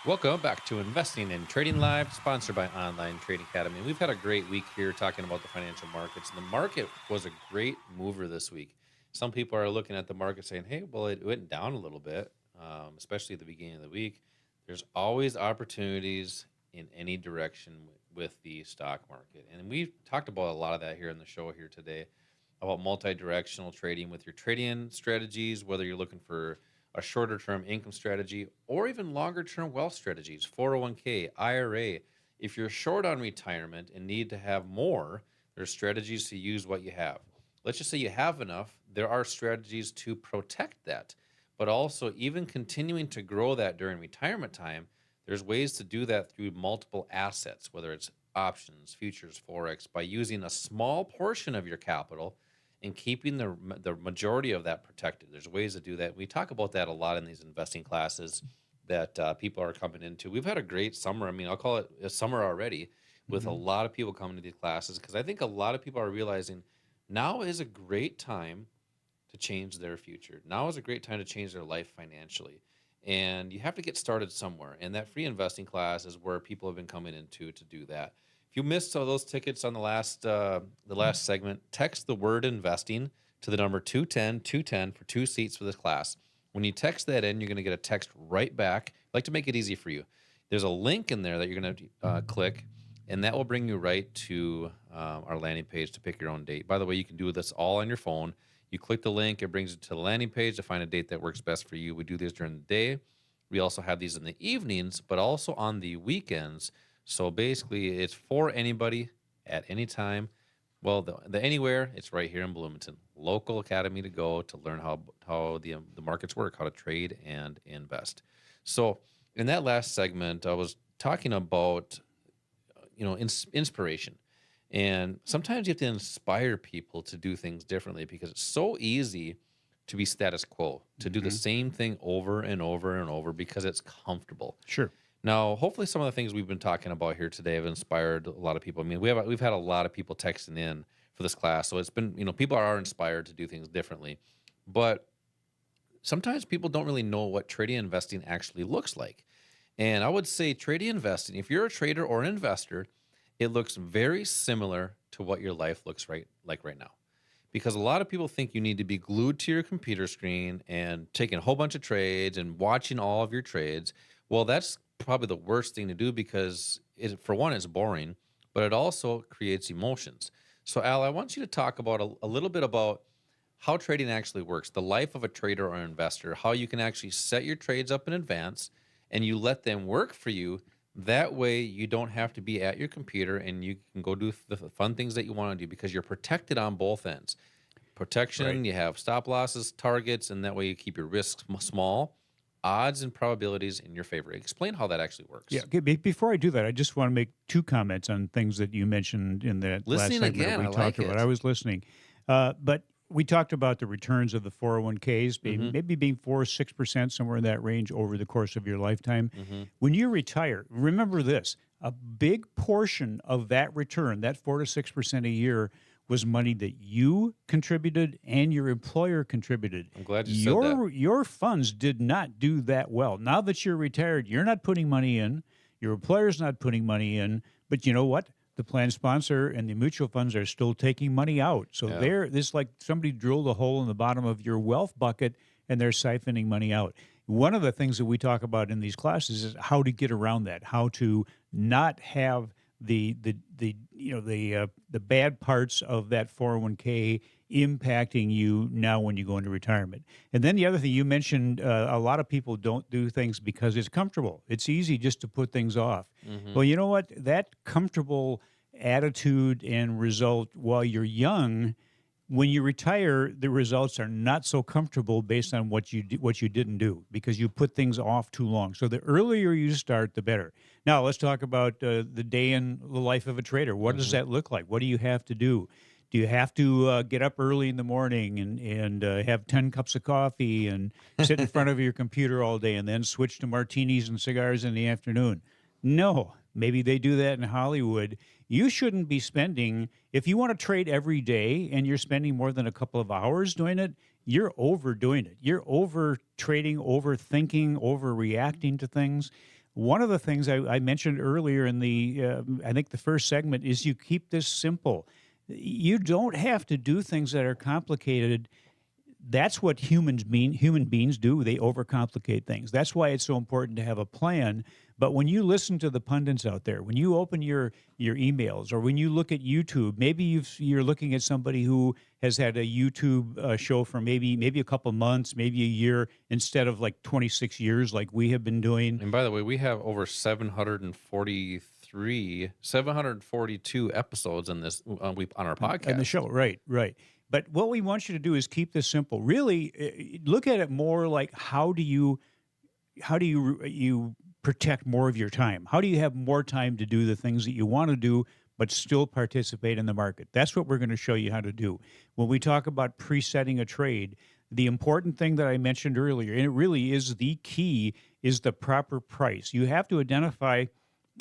Welcome back to Investing and Trading Live, sponsored by Online Trading Academy. We've had a great week here talking about the financial markets. The market was a great mover this week. Some people are looking at the market saying, hey, well, it went down a little bit, especially at the beginning of the week. There's always opportunities in any direction with the stock market. And we've talked about a lot of that here in the show here today about multi-directional trading with your trading strategies, whether you're looking for a shorter term income strategy or even longer term wealth strategies, 401k, IRA. If you're short on retirement and need to have more, there's strategies to use what you have. Let's just say you have enough. There are strategies to protect that, but also even continuing to grow that during retirement time. There's ways to do that through multiple assets, whether it's options, futures, Forex, by using a small portion of your capital and keeping the majority of that protected. There's ways to do that. We talk about that a lot in these investing classes that people are coming into. We've had a great summer. I mean, I'll call it a summer already with a lot of people coming to these classes because I think a lot of people are realizing now is a great time to change their future. Now is a great time to change their life financially. And you have to get started somewhere. And that free investing class is where people have been coming into to do that. If you missed some of those tickets on the last segment, text the word investing to the number 210 for 2 seats for this class. When you text that in, you're going to get a text right back. I like to make it easy for you. There's a link in there that you're going to click, and that will bring you right to our landing page to pick your own date. By the way, you can do this all on your phone. You click the link, it brings you to the landing page to find a date that works best for you. We do this during the day. We also have these in the evenings, but also on the weekends. So basically, it's for anybody at any time. Well, the anywhere, it's right here in Bloomington. Local academy to go to learn how the markets work, how to trade and invest. So in that last segment, I was talking about inspiration. And sometimes you have to inspire people to do things differently because it's so easy to be status quo, to do the same thing over and over and over because it's comfortable. Sure. Now, hopefully some of the things we've been talking about here today have inspired a lot of people. I mean, we've had a lot of people texting in for this class. So it's been, people are inspired to do things differently. But sometimes people don't really know what trading and investing actually looks like. And I would say trading and investing, if you're a trader or an investor, it looks very similar to what your life looks like right now. Because a lot of people think you need to be glued to your computer screen and taking a whole bunch of trades and watching all of your trades. Well, that's probably the worst thing to do because for one, it's boring, but it also creates emotions. So Al, I want you to talk about a little bit about how trading actually works, the life of a trader or investor, how you can actually set your trades up in advance and you let them work for you. That way you don't have to be at your computer and you can go do the fun things that you want to do because you're protected on both ends. Protection, Right. you have stop losses, targets, and that way you keep your risks small, odds and probabilities in your favor. Explain how that actually works. Yeah. Okay, before I do that, I just want to make 2 comments on things that you mentioned in that last Listening segment again, that I we like talked about. it. I was listening. But we talked about the returns of the 401ks Mm-hmm. maybe being 4 or 6%, somewhere in that range over the course of your lifetime. Mm-hmm. When you retire, remember this, a big portion of that return, that 4 to 6% a year, was money that you contributed and your employer contributed. I'm glad you said that. Your funds did not do that well. Now that you're retired, you're not putting money in, your employer's not putting money in, but you know what? The plan sponsor and the mutual funds are still taking money out. So Yeah. this like somebody drilled a hole in the bottom of your wealth bucket and they're siphoning money out. One of the things that we talk about in these classes is how to get around that, how to not have the bad parts of that 401k impacting you now when you go into retirement. And then the other thing you mentioned, a lot of people don't do things because it's comfortable. It's easy just to put things off. Mm-hmm. Well, you know what? That comfortable attitude and result while you're young, when you retire, the results are not so comfortable based on what you didn't do because you put things off too long. So the earlier you start, the better. Now let's talk about the day in the life of a trader. What does that look like? What do you have to do? Do you have to get up early in the morning and have 10 cups of coffee and sit in front of your computer all day and then switch to martinis and cigars in the afternoon? No. Maybe they do that in Hollywood. You shouldn't be spending, if you want to trade every day and you're spending more than a couple of hours doing it, you're overdoing it. You're over trading, overthinking, overreacting to things. One of the things I mentioned earlier in I think the first segment is you keep this simple. You don't have to do things that are complicated. That's what human beings do. They overcomplicate things. That's why it's so important to have a plan. But when you listen to the pundits out there, when you open your emails, or when you look at YouTube, maybe you're looking at somebody who has had a YouTube show for maybe a couple months, maybe a year, instead of like 26 years like we have been doing. And by the way, we have over 742 episodes in this on our podcast. And the show, right, right. But what we want you to do is keep this simple. Really, look at it more like how do you protect more of your time? How do you have more time to do the things that you want to do, but still participate in the market? That's what we're going to show you how to do. When we talk about presetting a trade, the important thing that I mentioned earlier, and it really is the key, is the proper price. You have to identify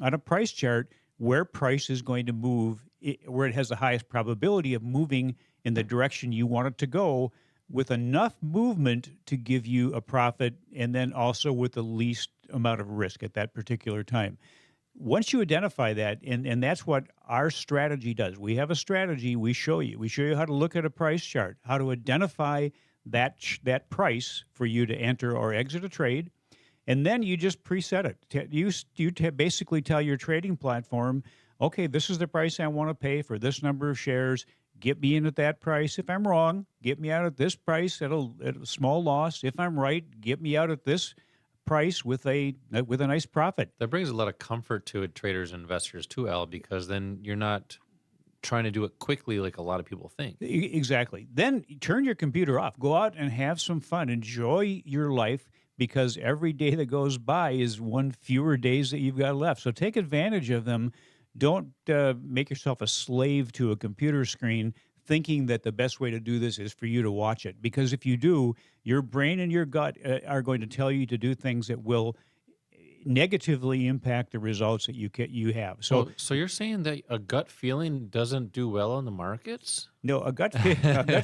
on a price chart where price is going to move, where it has the highest probability of moving in the direction you want it to go, with enough movement to give you a profit, and then also with the least amount of risk at that particular time. Once you identify that, and that's what our strategy does. We have a strategy we show you. We show you how to look at a price chart, how to identify that price for you to enter or exit a trade, and then you just preset it. You basically tell your trading platform, okay, this is the price I want to pay for this number of shares. Get me in at that price. If I'm wrong, get me out at this price at a small loss. If I'm right, get me out at this price with a nice profit. That brings a lot of comfort to traders and investors too, Al, because then you're not trying to do it quickly like a lot of people think. Exactly. Then turn your computer off. Go out and have some fun. Enjoy your life, because every day that goes by is one fewer days that you've got left. So take advantage of them. Don't make yourself a slave to a computer screen thinking that the best way to do this is for you to watch it. Because if you do, your brain and your gut are going to tell you to do things that will negatively impact the results that you have. So you're saying that a gut feeling doesn't do well in the markets? No, a gut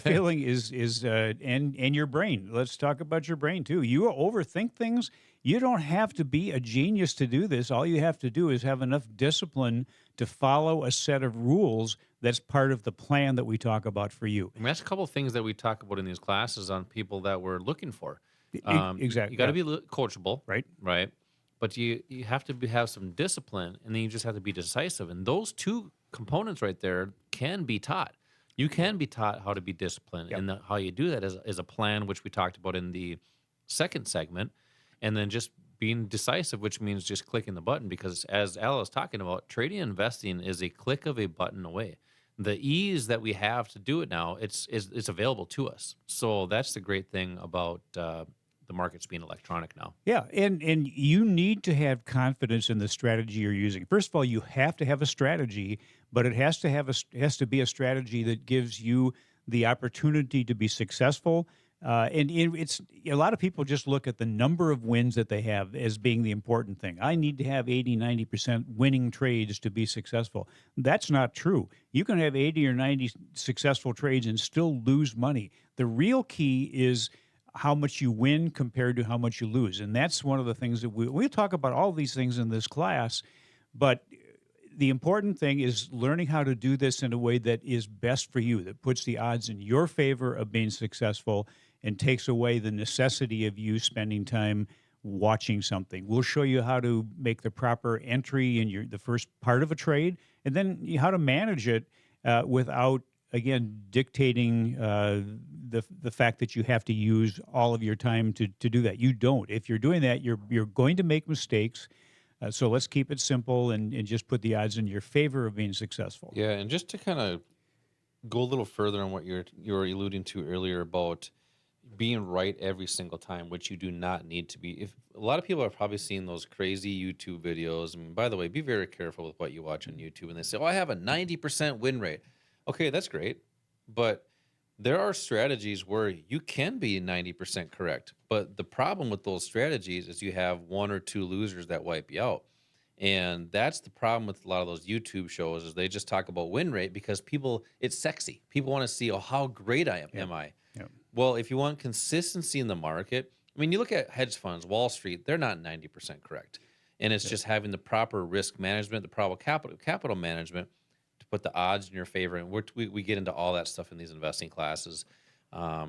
feeling is and your brain. Let's talk about your brain too. You overthink things. You don't have to be a genius to do this. All you have to do is have enough discipline to follow a set of rules that's part of the plan that we talk about for you. I mean, that's a couple of things that we talk about in these classes on people that we're looking for. Exactly. You got to be coachable, right? Right. But you have to have some discipline, and then you just have to be decisive. And those two components right there can be taught. You can be taught how to be disciplined, Yep. and how you do that is a plan, which we talked about in the second segment, and then just being decisive, which means just clicking the button. Because as Al is talking about, trading and investing is a click of a button away. The ease that we have to do it now, it's available to us. So that's the great thing about the markets being electronic now. Yeah, and you need to have confidence in the strategy you're using. First of all, you have to have a strategy, but it has to be a strategy that gives you the opportunity to be successful. And it's a lot of people just look at the number of wins that they have as being the important thing. I need to have 80, 90% winning trades to be successful. That's not true. You can have 80 or 90 successful trades and still lose money. The real key is how much you win compared to how much you lose. And that's one of the things that we talk about all these things in this class, but the important thing is learning how to do this in a way that is best for you, that puts the odds in your favor of being successful and takes away the necessity of you spending time watching something. We'll show you how to make the proper entry in the first part of a trade, and then how to manage it without, again, dictating the fact that you have to use all of your time to do that. You don't. If you're doing that, you're going to make mistakes. So let's keep it simple and just put the odds in your favor of being successful. Yeah, and just to kind of go a little further on what you were alluding to earlier about being right every single time, which you do not need to be. If a lot of people have probably seen those crazy YouTube videos. I mean, by the way, be very careful with what you watch on YouTube. And they say, "Oh, I have a 90% win rate." Okay, that's great, but there are strategies where you can be 90% correct. But the problem with those strategies is you have one or two losers that wipe you out. And that's the problem with a lot of those YouTube shows is they just talk about win rate because it's sexy. People want to see, oh, how great I am. Yep. Am I? Yep. Well, if you want consistency in the market, I mean, you look at hedge funds, Wall Street, they're not 90% correct. And it's just having the proper risk management, the proper capital management to put the odds in your favor. And we get into all that stuff in these investing classes.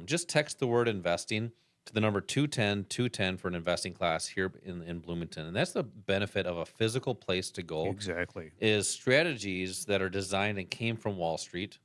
Just text the word investing to the number 210 for an investing class here in Bloomington. And that's the benefit of a physical place to go, Exactly. is strategies that are designed and came from Wall Street,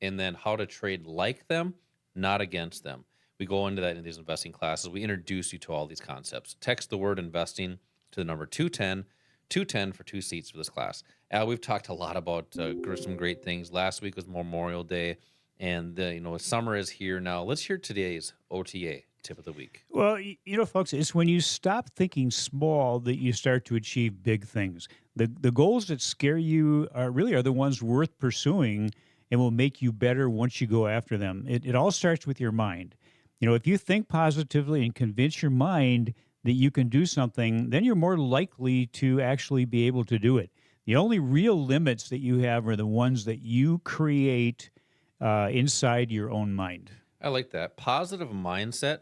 and then how to trade like them, not against them. We go into that in these investing classes. We introduce you to all these concepts. Text the word investing to the number 210 for 2 seats for this class. Al, we've talked a lot about some great things. Last week was Memorial Day, and summer is here now. Let's hear today's OTA tip of the week. Well, folks, it's when you stop thinking small that you start to achieve big things. The goals that scare you are the ones worth pursuing and will make you better once you go after them. It all starts with your mind. If you think positively and convince your mind that you can do something, then you're more likely to actually be able to do it. The only real limits that you have are the ones that you create inside your own mind. I like that. Positive mindset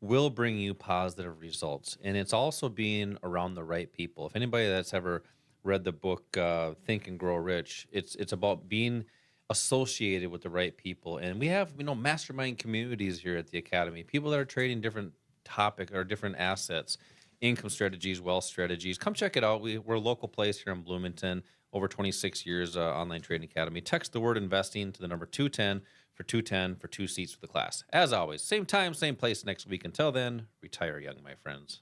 will bring you positive results. And it's also being around the right people. If anybody that's ever read the book Think and Grow Rich, it's about being associated with the right people. And we have, mastermind communities here at the Academy, people that are trading different topic or different assets, income strategies, wealth strategies. Come check it out. We're a local place here in Bloomington, over 26 years online trading academy. Text the word investing to the number 210 for 2 seats for the class. As always, same time, same place next week. Until then, retire young, my friends.